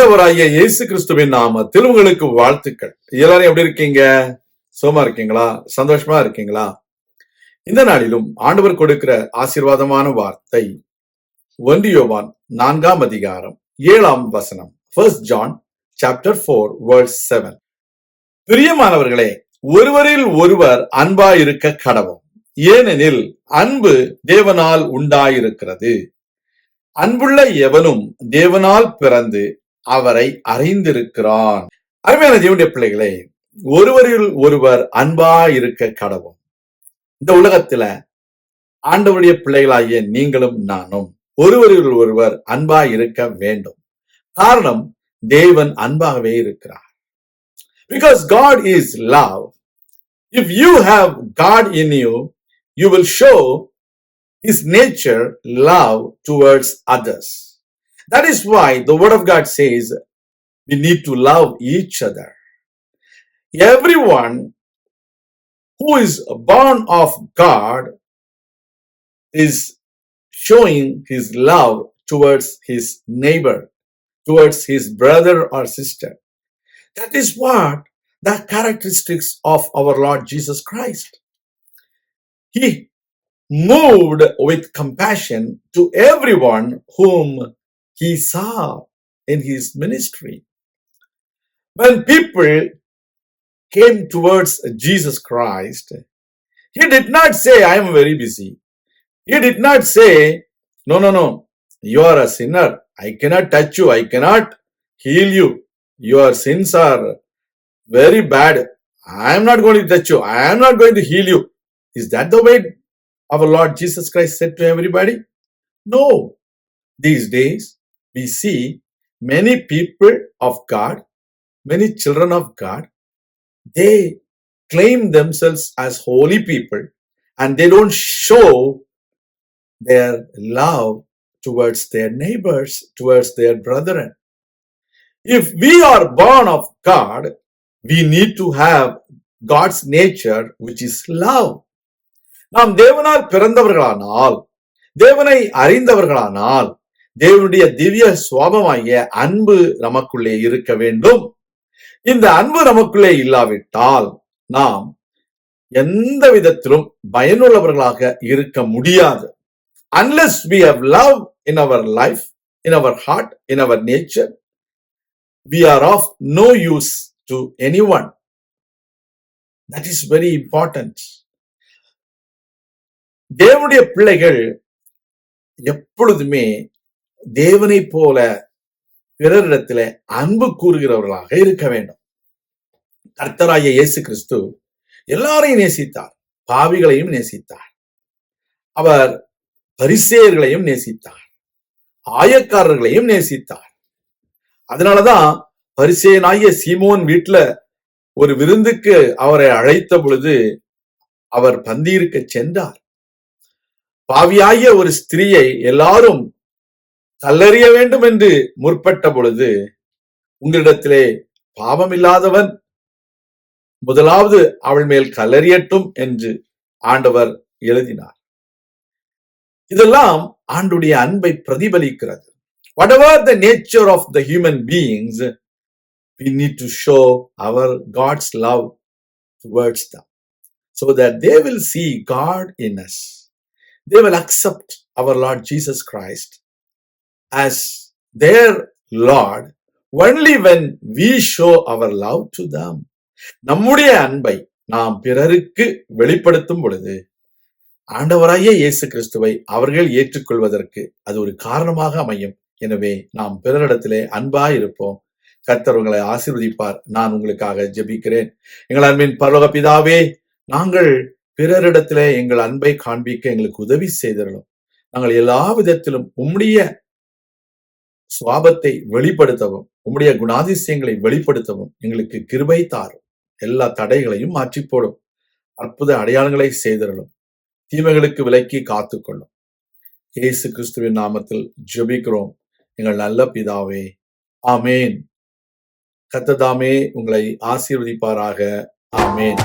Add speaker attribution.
Speaker 1: ஆண்டவராகிய இயேசு கிறிஸ்துவின் நாமத்தில் உங்களுக்கு வாழ்த்துக்கள். எல்லாரும் எப்படி இருக்கீங்க? சுகமா இருக்கீங்களா? சந்தோஷமா இருக்கீங்களா? இந்த நாளிலும் ஆண்டவர் கொடுக்கிற ஆசீர்வாதமான வார்த்தை 1 யோவான் 4 அதிகாரம் 7 1 John chapter 4 verse 7. பிரியமானவர்களே, ஒருவரில் ஒருவர் அன்பாயிருக்க கடவோம், ஏனெனில் அன்பு தேவனால் உண்டாயிருக்கிறது. அன்புள்ள எவனும் தேவனால் பிறந்து அவரை அறிந்திருக்கிறான். அருமையான தேவனுடைய பிள்ளைகளே, ஒருவரில் ஒருவர் அன்பா இருக்க கடவோம். இந்த உலகத்துல ஆண்டவருடைய பிள்ளைகளாகிய நீங்களும் நானும் ஒருவரில் ஒருவர் அன்பா இருக்க வேண்டும். காரணம், தேவன் அன்பாகவே இருக்கிறார். Because God is love. If you have God in you, you will show His nature, love towards others. That is why the Word of God says we need to love each other. Everyone who is born of God is showing his love towards his neighbor, towards his brother or sister. That is what the characteristics of our Lord Jesus Christ. He moved with compassion to everyone whom he saw in his ministry. When people came towards Jesus Christ, he did not say, I am very busy. He did not say, no, you are a sinner. I cannot touch you. I cannot heal you. Your sins are very bad. I am not going to touch you. I am not going to heal you. Is that the way our Lord Jesus Christ said to everybody? No. These days, we see many people of God, many children of God, they claim themselves as holy people and they don't show their love towards their neighbors, towards their brethren. If we are born of God, we need to have God's nature, which is love. நாம் தேவனால் பிறந்தவர்களானால், தேவனை அறிந்தவர்களானால், தேவனுடைய திவ்ய சுவாபமாகிய அன்பு நமக்குள்ளே இருக்க வேண்டும். இந்த அன்பு நமக்குள்ளே இல்லாவிட்டால் நாம் எந்த விதத்திலும் பயனுள்ளவர்களாக இருக்க முடியாது. Unless we have love in our life, in our heart, in our nature, we are of no use to anyone. That is very important. தேவனுடைய பிள்ளைகள் எப்பொழுதுமே தேவனை போல பிறரிடத்திலே அன்பு கூறுகிறவர்களாக இருக்க வேண்டும். கர்த்தராகிய இயேசு கிறிஸ்து எல்லாரையும் நேசித்தார், பாவிகளையும் நேசித்தார், அவர் பரிசேயர்களையும் நேசித்தார், ஆயக்காரர்களையும் நேசித்தார். அதனாலதான் பரிசேயனாகிய சீமோன் வீட்டுல ஒரு விருந்துக்கு அவரை அழைத்த பொழுது அவர் பந்தியிருக்க சென்றார். பாவியாகிய ஒரு ஸ்திரீயை எல்லாரும் கல்லறிய வேண்டும் என்று முற்பட்ட பொழுது, உங்களிடத்திலே பாவம் இல்லாதவன் முதலாவது அவள் மேல் கல்லறியட்டும் என்று ஆண்டவர் எழுதினார். இதெல்லாம் ஆண்டுடைய அன்பை பிரதிபலிக்கிறது. Whatever the nature of the human beings, we need to show our God's love towards them so that they will see God in us. They will accept our Lord Jesus Christ as their Lord only when we show our love to them. நம்முடைய அன்பை நாம் பிறருக்கு வெளிப்படுத்தும் பொழுது ஆண்டவராகிய இயேசு கிறிஸ்துவை அவர்கள் ஏற்றுக்கொள்வதற்கு அது ஒரு காரணமாக அமையும். எனவே நாம் பிறரிடத்திலே அன்பாய் இருப்போம். கர்த்தர் உங்களை ஆசீர்வதிப்பார். நான் உங்களுக்காக ஜெபிக்கிறேன். எங்கள் அன்பின் பரலோக பிதாவே, நாங்கள் பிறரிடத்திலே எங்கள் அன்பை காண்பிக்க எங்களுக்கு உதவி செய்திடலும். நாங்கள் எல்லா விதத்திலும் உம்முடைய சுவாபத்தை வெளிப்படுத்தவும், உம்முடைய குணாதிசயங்களை வெளிப்படுத்தவும் எங்களுக்கு கிருபை தாரும். எல்லா தடைகளையும் மாற்றி போடும். அற்புத அடையாளங்களை செய்திடலும். தீமைகளுக்கு விலக்கி காத்துக்கொள்ளும். இயேசு கிறிஸ்துவின் நாமத்தில் ஜெபிக்கிறோம் எங்கள் நல்ல பிதாவே, ஆமேன். கர்த்தர் தாமே உங்களை ஆசீர்வதிப்பாராக. ஆமேன்.